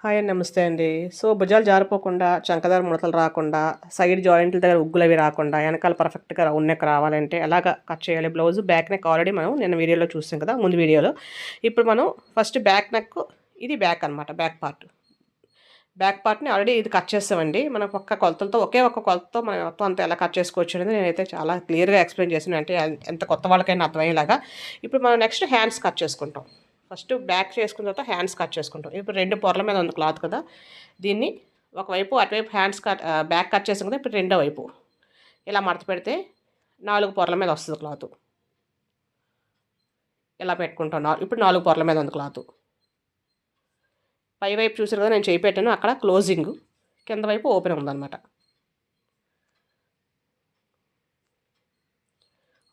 Hi అండి. నమస్తే అండి. సో, భుజాలు జారిపోకుండా, చంకదర ముడతలు రాకుండా, సైడ్ జాయింట్ల దగ్గర ఉగ్గులవి రాకుండా, ఎనకాల పర్ఫెక్ట్‌గా రౌండ్ నెక్ రావాలంటే ఎలాగా కట్ చేయాలి బ్లౌజు? బ్యాక్ నెక్ ఆల్రెడీ మనం నిన్న వీడియోలో చూసాం కదా! ముందు వీడియోలో. ఇప్పుడు మనం ఫస్ట్ బ్యాక్ నెక్ ఇది బ్యాక్ అనమాట. Back part. బ్యాక్ పార్ట్‌ని ఆల్రెడీ ఇది కట్ చేసామండి. మన ఒక్క కొలతలతో ఒకే ఒక్క కొలతతో మనం మొత్తం అంతా ఎలా కట్ చేసుకోవచ్చు అనేది నేనైతే చాలా క్లియర్‌గా ఎక్స్‌ప్లెయిన్ చేశాను. అంటే ఎంత కొత్త వాళ్ళకైనా అర్థమయ్యేలాగా. ఇప్పుడు మనం నెక్స్ట్ హ్యాండ్స్ కట్ చేసుకుంటాం. ఫస్ట్ బ్యాక్ చేసుకున్న తర్వాత హ్యాండ్స్ కట్ చేసుకుంటాం. ఇప్పుడు 2 పొరల మీద ఉంది క్లాత్ కదా! దీన్ని ఒకవైపు అటువైపు బ్యాక్ కట్ చేసాం కదా! ఇప్పుడు రెండో వైపు ఇలా మడత పెడితే 4 పొరల మీద వస్తది క్లాతు. ఇలా పెట్టుకుంటాం. ఇప్పుడు 4 పొరల మీద ఉంది క్లాతు. పై వైపు చూసారు కదా! నేను చేయి పెట్టాను. అక్కడ క్లోజింగు. కింద వైపు ఓపెన్ ఉందనమాట.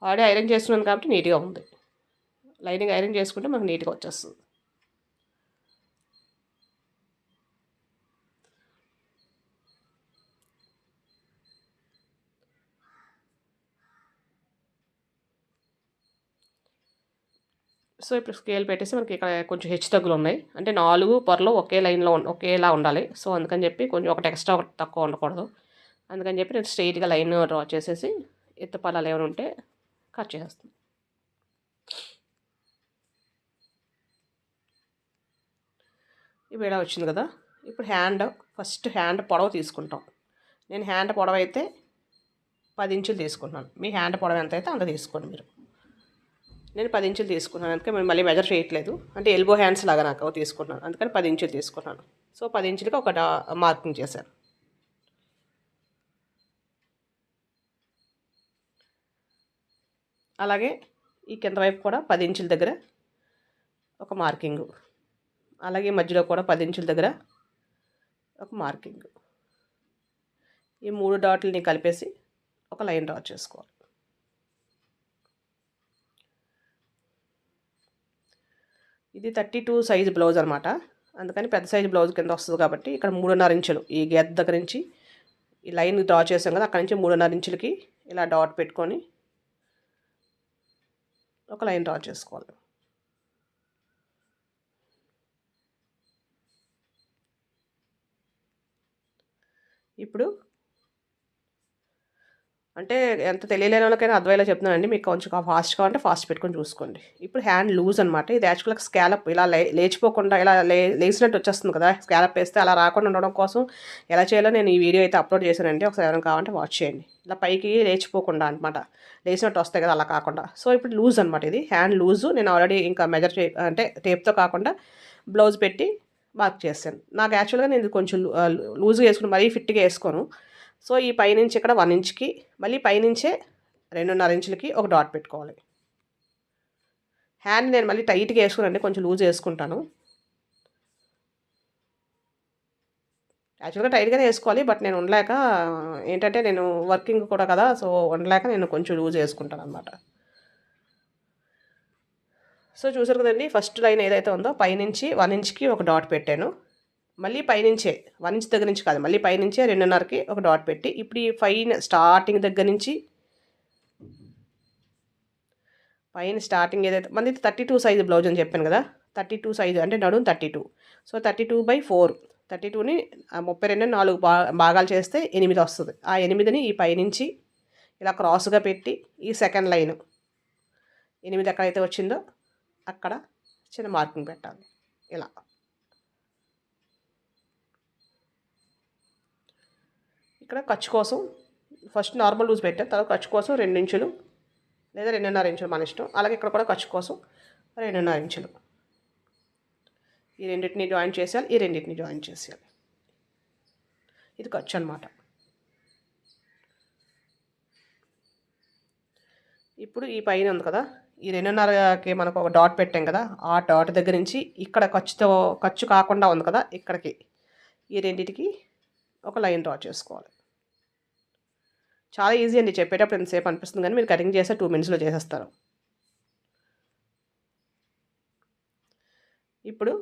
ఆల్రెడీ ఐరన్ చేస్తున్నాను కాబట్టి నీట్‌గా ఉంది. లైనింగ్ ఐరన్ చేసుకుంటే మనకు నీట్‌గా వచ్చేస్తుంది. సో, ఇప్పుడు స్కేల్ పెట్టేసి మనకి ఇక్కడ కొంచెం హెచ్చుతగ్గులున్నాయి. అంటే 4 పొరలు ఒకే లైన్‌లో ఒకేలా ఉండాలి. సో, అందుకని చెప్పి కొంచెం ఒకటి ఎక్స్ట్రా ఒకటి తక్కువ ఉండకూడదు. అందుకని చెప్పి నేను స్ట్రెయిట్‌గా లైన్ డ్రా చేసేసి ఎత్తు పల్లాలు ఏమైనా ఉంటే కట్ చేసేస్తాను. ఇప్పుడు ఇలా వచ్చింది కదా! ఇప్పుడు ఫస్ట్ హ్యాండ్ పొడవు తీసుకుంటాం. నేను హ్యాండ్ పొడవైతే 10 ఇంచులు తీసుకుంటున్నాను. మీ హ్యాండ్ పొడవు ఎంతైతే అంత తీసుకోండి మీరు. నేను 10 ఇంచులు తీసుకున్నాను. అందుకే నేను మళ్ళీ మెజర్ చేయట్లేదు. అంటే ఎల్బో హ్యాండ్స్ లాగా నాకు తీసుకున్నాను. అందుకని 10 ఇంచులు తీసుకున్నాను. సో, 10 ఇంచులకి ఒక మార్కింగ్ చేశాను. అలాగే ఈ కింద వైపు కూడా 10 ఇంచుల దగ్గర ఒక మార్కింగు. అలాగే మధ్యలో కూడా 10 ఇంచుల దగ్గర ఒక మార్కింగ్. ఈ 3 డాట్లని కలిపేసి ఒక లైన్ డ్రా చేసుకోవాలి. ఇది 32 సైజ్ బ్లౌజ్ అనమాట. అందుకని పెద్ద సైజు బ్లౌజ్ కింద వస్తుంది కాబట్టి ఇక్కడ 3.5 ఇంచులు ఈ గీత దగ్గర నుంచి ఈ లైన్ డ్రా చేసాం కదా! అక్కడి నుంచి 3.5 ఇంచులకి ఇలా డాట్ పెట్టుకొని ఒక లైన్ డ్రా చేసుకోవాలి. ఇప్పుడు అంటే ఎంత తెలియలేని వాళ్ళకైనా అర్థమయ్యేలా చెప్తున్నానండి. మీకు కొంచెం ఫాస్ట్ కావాలంటే ఫాస్ట్ పెట్టుకొని చూసుకోండి. ఇప్పుడు హ్యాండ్ లూజ్ అనమాట. ఇది యాక్చువల్‌గా స్కాలప్ ఇలా లేచిపోకుండా ఇలా లేసినట్టు వచ్చేస్తుంది కదా! స్కాలప్ వేస్తే అలా రాకుండా ఉండడం కోసం ఎలా చేయాలో నేను ఈ వీడియో అయితే అప్లోడ్ చేశానండి. ఒకసారి ఎవరైనా కావాలంటే వాచ్ చేయండి. ఇలా పైకి లేచిపోకుండా అనమాట. లేచినట్టు వస్తాయి కదా! అలా కాకుండా. సో, ఇప్పుడు లూజ్ అనమాట ఇది. హ్యాండ్ లూజు నేను ఆల్రెడీ ఇంకా మెజర్ అంటే టేప్‌తో కాకుండా బ్లౌజ్ పెట్టి మార్క్ చేశాను. నాకు యాక్చువల్‌గా నేను ఇది కొంచెం లూజ్‌గా వేసుకుని మరీ ఫిట్‌గా వేసుకోను. సో, ఈ పైనుంచి ఇక్కడ 1 ఇంచ్‌కి మళ్ళీ పైనుంచే 2.5 ఇంచులకి ఒక డాట్ పెట్టుకోవాలి. హ్యాండ్ నేను మళ్ళీ టైట్‌గా వేసుకోనండి. కొంచెం లూజ్ వేసుకుంటాను. యాక్చువల్‌గా టైట్‌గానే వేసుకోవాలి. బట్ నేను ఉండలేక ఏంటంటే నేను వర్కింగ్ కూడా కదా! సో, ఉండలేక నేను కొంచెం లూజ్ వేసుకుంటాననమాట. సో, చూసారు కదండీ! ఫస్ట్ లైన్ ఏదైతే ఉందో పైనుంచి 1 ఇంచ్‌కి ఒక డాట్ పెట్టాను. మళ్ళీ పైనుంచే 1 ఇంచ్ దగ్గర నుంచి కాదు. మళ్ళీ పైనుంచే 2.5కి ఒక డాట్ పెట్టి ఇప్పుడు ఈ స్టార్టింగ్ దగ్గర నుంచి పైన స్టార్టింగ్ ఏదైతే మనది 32 సైజు బ్లౌజ్ అని చెప్పాను కదా! 32 సైజు అంటే నడుము 32. సో, 32/4 32ని 32ని 4 భాగాలు చేస్తే 8 వస్తది. ఆ 8ని ఈ పైనుంచి ఇలా క్రాస్‌గా పెట్టి ఈ సెకండ్ లైను 8 ఎక్కడైతే వచ్చిందో అక్కడ చిన్న మార్కింగ్ పెట్టాలి. ఇలా. ఇక్కడ ఖర్చు కోసం ఫస్ట్ నార్మల్ లూజ్ పెట్టాను. తర్వాత ఖర్చు కోసం 2 ఇంచులు లేదా 2.5 ఇంచులు మన ఇష్టం. అలాగే ఇక్కడ కూడా ఖర్చు కోసం 2.5 ఇంచులు. ఈ రెండింటిని జాయిన్ చేసేయాలి. ఈ రెండింటిని జాయిన్ చేసేయాలి. ఇది ఖర్చు అనమాట. ఇప్పుడు ఈ పైన ఉంది కదా! ఈ 2.5కి మనకు ఒక డాట్ పెట్టాం కదా! ఆ డాట్ దగ్గర నుంచి ఇక్కడ ఖర్చు కాకుండా ఉంది కదా! ఇక్కడికి ఈ రెండిటికి ఒక లైన్ డ్రా చేసుకోవాలి. చాలా ఈజీ అండి. చెప్పేటప్పుడు ఎంతసేపు అనిపిస్తుంది కానీ మీరు కటింగ్ చేస్తే 2 మినిట్స్‌లో చేసేస్తారు. ఇప్పుడు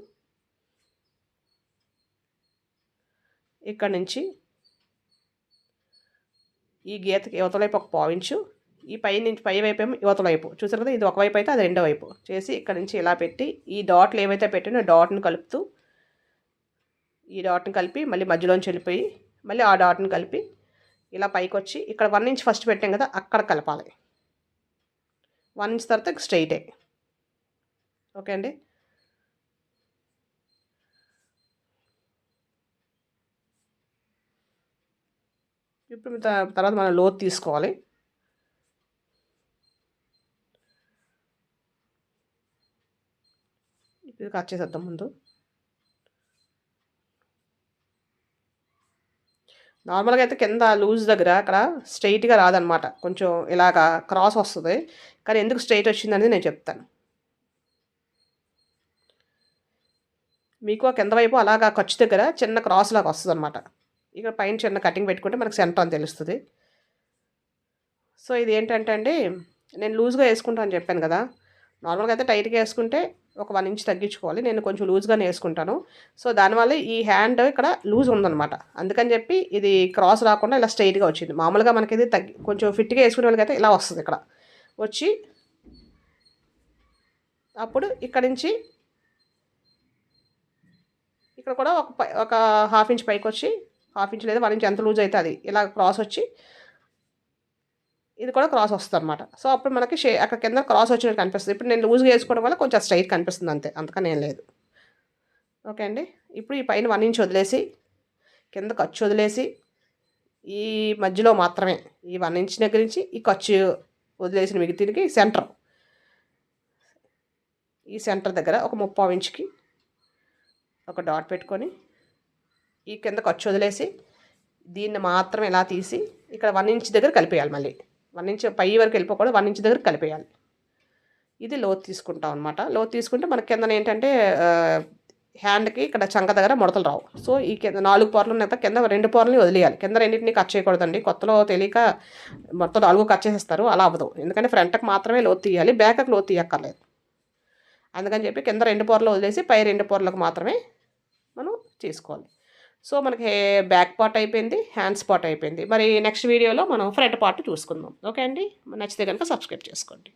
ఇక్కడ నుంచి ఈ గీతకి యువతల వైపు ఒక పావించు, ఈ పై వైపు ఏమో యువతల వైపు చూసారు కదా! ఇది ఒకవైపు అయితే అది రెండో వైపు చేసి ఇక్కడ నుంచి ఇలా పెట్టి ఈ డాట్లు ఏవైతే పెట్టానో డాట్‌ని కలుపుతూ ఈ డాట్ని కలిపి మళ్ళీ మధ్యలోంచి వెళ్ళిపోయి మళ్ళీ ఆ డాట్ని కలిపి ఇలా పైకి వచ్చి ఇక్కడ 1 ఇంచ్ ఫస్ట్ పెట్టాం కదా, అక్కడ కలపాలి. 1 ఇంచ్ తర్వాత స్ట్రైటే. ఓకే అండి. ఇప్పుడు తర్వాత మనం లోతు తీసుకోవాలి. ఇది కట్ చేసేద్దాం ముందు. నార్మల్గా అయితే కింద లూజ్ దగ్గర అక్కడ స్ట్రైట్గా రాదనమాట, కొంచెం ఇలాగా క్రాస్ వస్తుంది. కానీ ఎందుకు స్ట్రైట్ వచ్చిందనేది నేను చెప్తాను మీకు. ఆ కింద వైపు అలాగా ఖర్చు దగ్గర చిన్న క్రాస్ లాగా వస్తుంది అనమాట. ఇక్కడ పైన చిన్న కటింగ్ పెట్టుకుంటే మనకు సెంటర్ అని తెలుస్తుంది. సో ఇది ఏంటంటే అండి, నేను లూజ్గా వేసుకుంటాను అని చెప్పాను కదా. నార్మల్గా అయితే టైట్గా వేసుకుంటే ఒక 1 ఇంచ్ తగ్గించుకోవాలి. నేను కొంచెం లూజ్గానే వేసుకుంటాను. సో దానివల్ల ఈ హ్యాండ్ ఇక్కడ లూజ్ ఉందన్నమాట. అందుకని చెప్పి ఇది క్రాస్ రాకుండా ఇలా స్ట్రైట్గా వచ్చింది. మామూలుగా మనకి ఇది కొంచెం ఫిట్గా వేసుకునే వాళ్ళకైతే ఇలా వస్తుంది. ఇక్కడ వచ్చి అప్పుడు ఇక్కడ నుంచి ఇక్కడ కూడా ఒక 1/2 ఇంచ్ పైకి వచ్చి, 1/2 ఇంచ్ లేదా 1 ఇంచ్ ఎంత లూజ్ అయితే అది ఇలా క్రాస్ వచ్చి ఇది కూడా క్రాస్ వస్తుంది అనమాట. సో అప్పుడు మనకి అక్కడ కింద క్రాస్ వచ్చినట్టు కనిపిస్తుంది. ఇప్పుడు నేను లూజ్గా వేసుకోవడం వల్ల కొంచెం స్ట్రైట్ కనిపిస్తుంది అంతే, అంతకని ఏం లేదు. ఓకే అండి. ఇప్పుడు ఈ పైన 1 ఇంచ్ వదిలేసి కింద ఖర్చు వదిలేసి ఈ మధ్యలో మాత్రమే ఈ 1 ఇంచ్ దగ్గర నుంచి ఈ ఖర్చు వదిలేసిన మిగతానికి సెంటర్, ఈ సెంటర్ దగ్గర ఒక 3/4 ఇంచ్కి ఒక డాట్ పెట్టుకొని ఈ కింద ఖర్చు వదిలేసి దీన్ని మాత్రం ఇలా తీసి ఇక్కడ 1 ఇంచ్ దగ్గర కలిపేయాలి. మళ్ళీ 1 ఇంచ్ పై వరకు వెళ్ళిపోకూడదు, 1 ఇంచ్ దగ్గర కలిపేయాలి. ఇది లోతు తీసుకుంటాం అనమాట. లోతు తీసుకుంటే మనకి కింద ఏంటంటే హ్యాండ్కి ఇక్కడ చంక దగ్గర ముడతలు రావు. సో ఈ కింద 4 పొరలు ఉన్నాయి కదా, కింద 2 పొరలని వదిలేయాలి. కింద రెండింటిని కట్ చేయకూడదండి. కొత్తలో తెలియక మొత్తం 4 కట్ చేసేస్తారు, అలా అవ్వదు. ఎందుకంటే ఫ్రంట్కి మాత్రమే లోతు తీయాలి, బ్యాక్కి లోతు తీయక్కర్లేదు. అందుకని చెప్పి కింద 2 పొరలు వదిలేసి పై 2 పొరలకు మాత్రమే మనం చేసుకోవాలి. సో మనకి బ్యాక్ పార్ట్ అయిపోయింది, హ్యాండ్స్ పార్ట్ అయిపోయింది. మరి నెక్స్ట్ వీడియోలో మనం ఫ్రంట్ పార్ట్ చూసుకుందాం. ఓకే అండి. నచ్చితే కనుక సబ్స్క్రైబ్ చేసుకోండి.